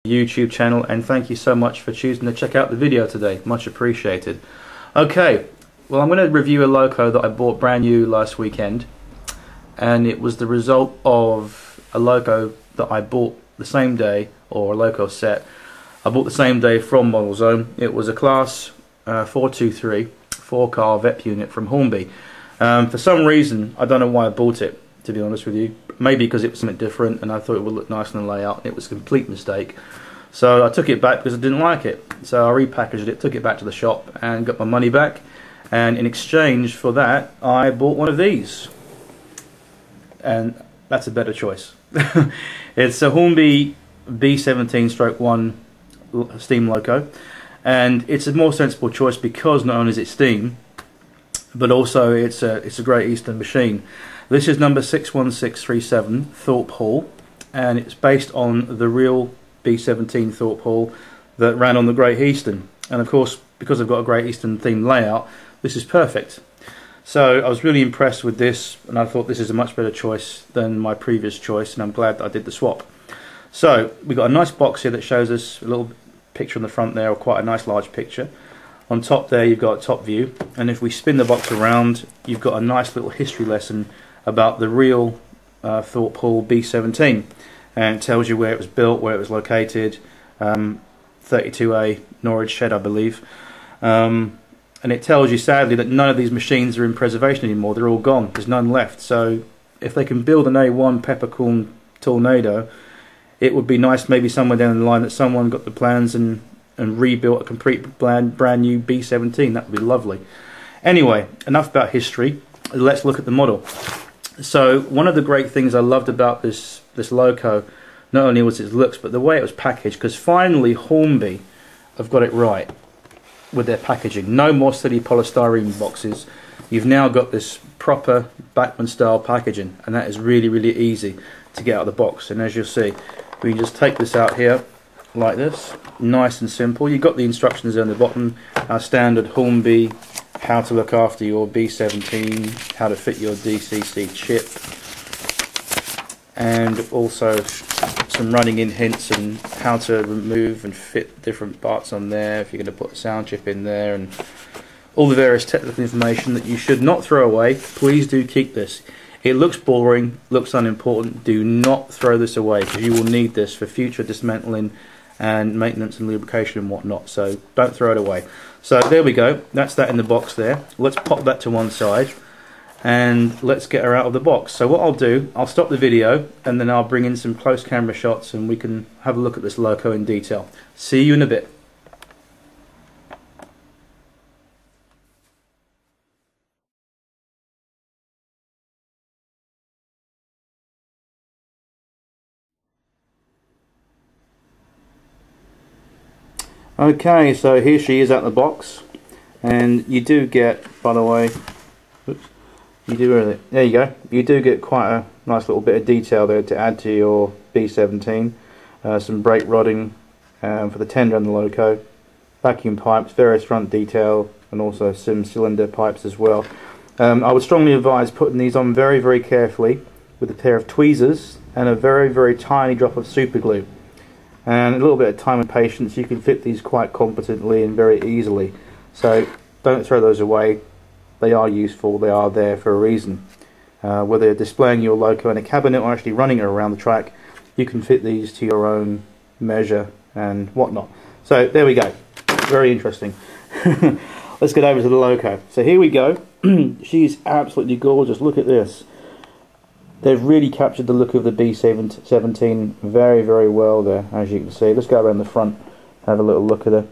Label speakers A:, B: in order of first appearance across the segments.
A: YouTube channel, and thank you so much for choosing to check out the video today. Much appreciated. Okay, well, I'm going to review a loco that I bought brand new last weekend, and it was the result of a loco that I bought the same day, or a loco set I bought the same day from Model Zone. It was a Class 423 4-car VEP unit from Hornby. For some reason, I don't know why I bought it, to be honest with you. Maybe because it was something different and I thought it would look nice in the layout. It was a complete mistake. So I took it back because I didn't like it. So I repackaged it, took it back to the shop and got my money back. And in exchange for that, I bought one of these. And that's a better choice. It's a Hornby B17/1 steam loco. And it's a more sensible choice because not only is it steam, but also it's a Great Eastern machine. This is number 61637 Thorpe Hall, and it's based on the real B17 Thorpe Hall that ran on the Great Eastern. And of course, because I've got a Great Eastern themed layout, this is perfect. So I was really impressed with this, and I thought this is a much better choice than my previous choice, and I'm glad that I did the swap. So we've got a nice box here that shows us a little picture on the front there, or quite a nice large picture. On top there you've got a top view, and if we spin the box around, you've got a nice little history lesson about the real Thorpe Hall B17, and it tells you where it was built, where it was located, 32A Norwich Shed, I believe, and it tells you sadly that none of these machines are in preservation anymore. They're all gone. There's none left. So if they can build an A1 peppercorn tornado, it would be nice maybe somewhere down the line that someone got the plans and rebuilt a complete brand new B17. That would be lovely. Anyway, enough about history. Let's look at the model. So one of the great things I loved about this loco, not only was its looks, but the way it was packaged, because finally Hornby have got it right with their packaging. No more silly polystyrene boxes. You've now got this proper Bachmann style packaging, and that is really, really easy to get out of the box. And as you'll see, we can just take this out here like this, nice and simple. You've got the instructions there on the bottom, our standard Hornby, how to look after your B17, how to fit your DCC chip, and also some running in hints and how to remove and fit different parts on there if you're going to put a sound chip in there, and all the various technical information that you should not throw away. Please do keep this. It looks boring, looks unimportant. Do not throw this away, because you will need this for future dismantling and maintenance and lubrication and whatnot. So don't throw it away. So there we go. That's that in the box there. Let's pop that to one side and let's get her out of the box. So what I'll do, I'll stop the video and then I'll bring in some close camera shots and we can have a look at this loco in detail. See you in a bit. Okay, so here she is out the box, and you do get, by the way, oops, there you go, you do get quite a nice little bit of detail there to add to your B17. Some brake rodding for the tender and the loco, vacuum pipes, various front detail, and also some cylinder pipes as well. I would strongly advise putting these on very, very carefully with a pair of tweezers and a very, very tiny drop of super glue. And a little bit of time and patience, you can fit these quite competently and very easily. So don't throw those away. They are useful, they are there for a reason. Whether you're displaying your loco in a cabinet or actually running it around the track, you can fit these to your own measure and whatnot. So there we go, very interesting. Let's get over to the loco. So here we go. She's absolutely gorgeous, look at this. They've really captured the look of the B17 very, very well there, as you can see. Let's go around the front, have a little look at her.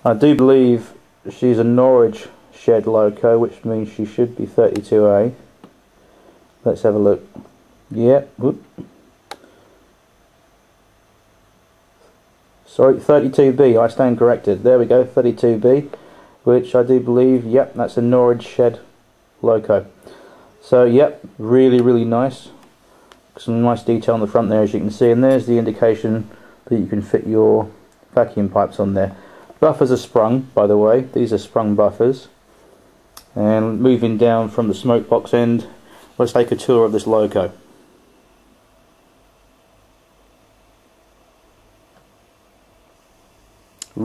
A: I do believe she's a Norwich Shed loco, which means she should be 32A. Let's have a look. Yeah, whoop. Sorry, 32B, I stand corrected. There we go, 32B, which I do believe, yep, that's a Norwich Shed loco. So yep, really, really nice. Some nice detail on the front there, as you can see, and there's the indication that you can fit your vacuum pipes on there. Buffers are sprung, by the way. These are sprung buffers. And moving down from the smoke box end, let's take a tour of this loco.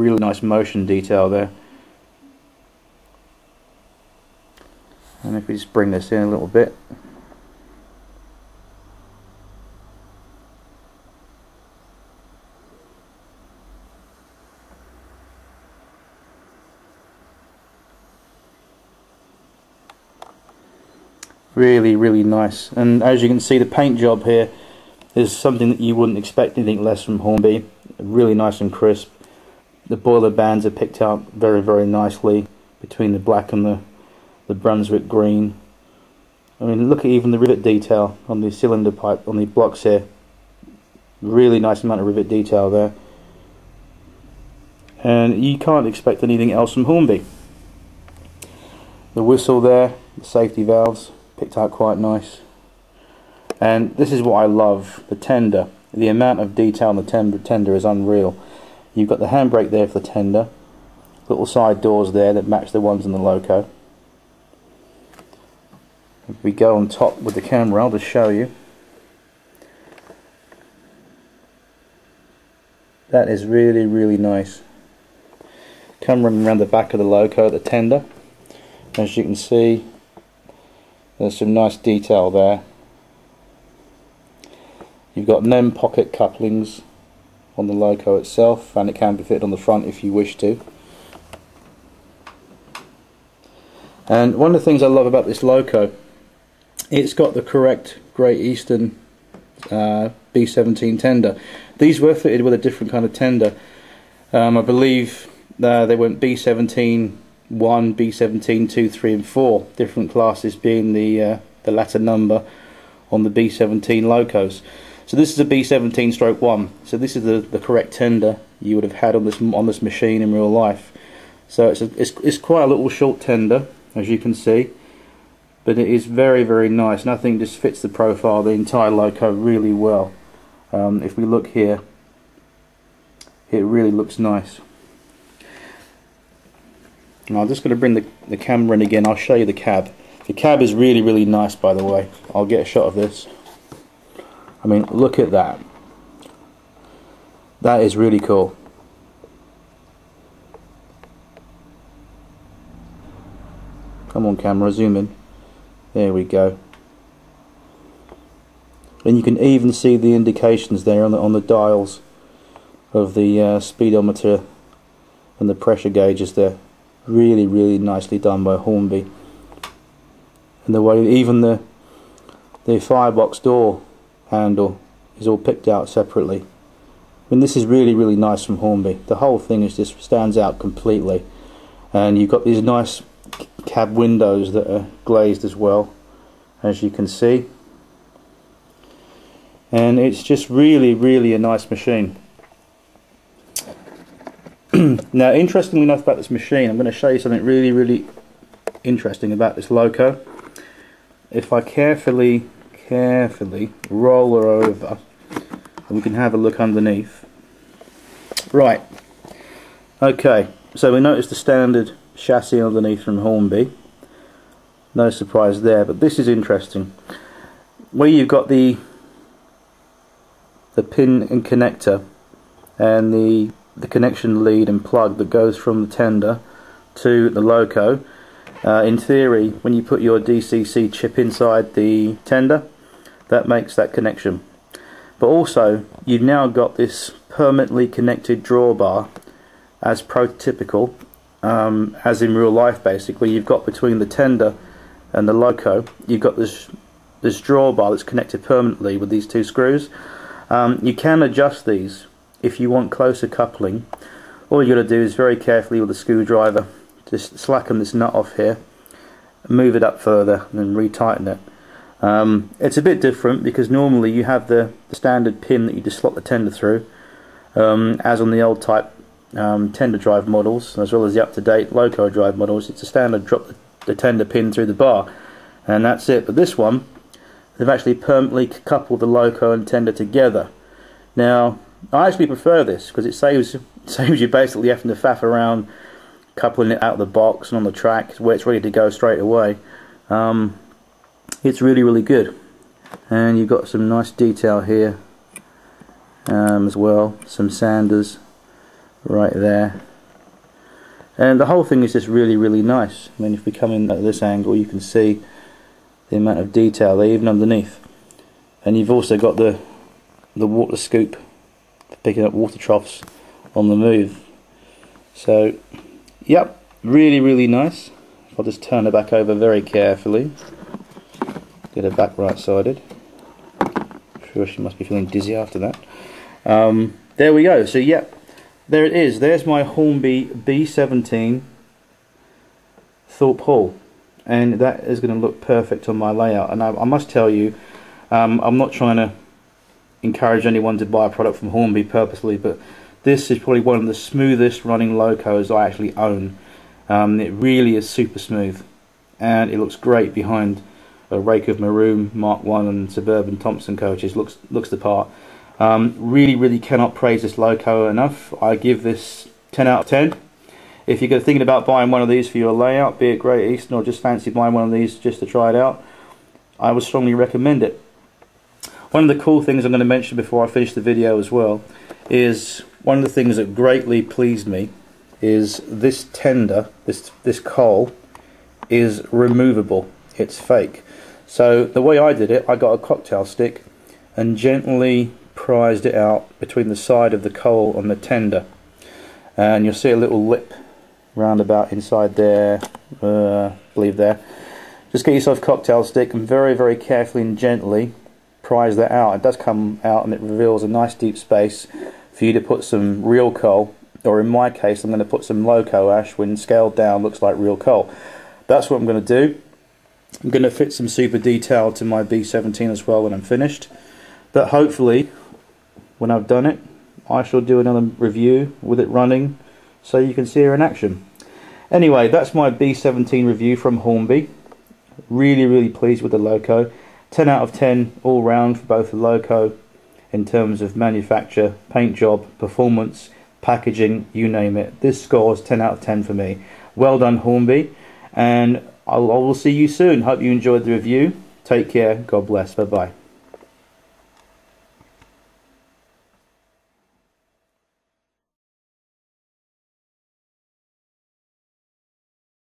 A: really nice motion detail there. And if we just bring this in a little bit, really nice. And as you can see, the paint job here is something that you wouldn't expect anything less from Hornby. Really nice and crisp. The boiler bands are picked out very nicely between the black and the Brunswick green. I mean, look at even the rivet detail on the cylinder pipe on the blocks here. Really nice amount of rivet detail there. And you can't expect anything else from Hornby. The whistle there, the safety valves, picked out quite nice. And this is what I love, the tender. The amount of detail on the tender is unreal. You've got the handbrake there for the tender, little side doors there that match the ones in the loco. If we go on top with the camera, I'll just show you. That is really nice. Come running around the back of the loco, the tender. As you can see, there's some nice detail there. You've got NEM pocket couplings on the loco itself, and it can be fitted on the front if you wish to. And one of the things I love about this loco, it's got the correct Great Eastern B17 tender. These were fitted with a different kind of tender. I believe they went B17 1, B17 2, 3 and 4, different classes being the latter number on the B17 locos. So this is a B17/1, so this is the correct tender you would have had on this machine in real life. So it's quite a little short tender, as you can see, but it is very nice, and I think this fits the profile of the entire loco really well. If we look here, it really looks nice. Now I'm just going to bring the camera in again. I'll show you the cab. The cab is really nice, by the way. I'll get a shot of this. I mean, look at that. That is really cool. Come on camera, zoom in. There we go. And you can even see the indications there on the dials of the speedometer and the pressure gauges there. Really nicely done by Hornby. And the way even the firebox door handle is all picked out separately. I mean, this is really nice from Hornby. The whole thing is just stands out completely. And you've got these nice cab windows that are glazed as well, as you can see. And it's just really a nice machine. Now, interestingly enough about this machine, I'm going to show you something really interesting about this loco. If I carefully roll her over, and we can have a look underneath. Right, okay, so we notice the standard chassis underneath from Hornby. No surprise there, but this is interesting. Where you've got the pin and connector and the connection lead and plug that goes from the tender to the loco. In theory, when you put your DCC chip inside the tender, that makes that connection. But also, you've now got this permanently connected drawbar, as prototypical, as in real life basically. You've got between the tender and the loco, you've got this drawbar that's connected permanently with these two screws. You can adjust these if you want closer coupling. All you got to do is very carefully with a screwdriver just slacken this nut off here, move it up further, and then retighten it. It's a bit different because normally you have the standard pin that you just slot the tender through, as on the old type tender drive models, as well as the up-to-date loco drive models. It's a standard drop the tender pin through the bar, and that's it. But this one, they've actually permanently coupled the loco and tender together. Now, I actually prefer this because it saves you basically having to faff around coupling it out of the box and on the track where it's ready to go straight away. It's really good, and you've got some nice detail here as well, some sanders right there, And the whole thing is just really, really nice. I mean, if we come in at this angle, you can see the amount of detail there, even underneath. And you've also got the water scoop for picking up water troughs on the move. So, yep, really, really nice. I'll just turn it back over very carefully. Get it back right-sided. Sure, she must be feeling dizzy after that. There we go. So, yep, there it is. There's my Hornby B17 Thorpe haul, and that is going to look perfect on my layout. And I must tell you, I'm not trying to encourage anyone to buy a product from Hornby purposely, but this is probably one of the smoothest running locos I actually own. It really is super smooth, and it looks great behind a rake of maroon Mark 1 and Suburban Thompson coaches. Looks the part. Really cannot praise this loco enough. I give this 10 out of 10. If you're thinking about buying one of these for your layout, be it Great Eastern or just fancy buying one of these just to try it out, I would strongly recommend it. One of the cool things I'm going to mention before I finish the video as well is one of the things that greatly pleased me is this tender, this coal is removable. It's fake. So the way I did it, I got a cocktail stick and gently prized it out between the side of the coal and the tender, and you'll see a little lip round about inside there, I believe there. Just get yourself a cocktail stick and very carefully and gently prise that out. It does come out and it reveals a nice deep space for you to put some real coal, or in my case I'm going to put some loco ash. When scaled down looks like real coal. That's what I'm going to do. I'm going to fit some super detail to my B17 as well when I'm finished, but hopefully when I've done it I shall do another review with it running so you can see her in action. Anyway, that's my B17 review from Hornby. Really pleased with the loco. 10 out of 10 all round for both the loco in terms of manufacture, paint job, performance, packaging, you name it. This scores 10 out of 10 for me. Well done, Hornby, and I will see you soon. Hope you enjoyed the review. Take care. God bless. Bye bye.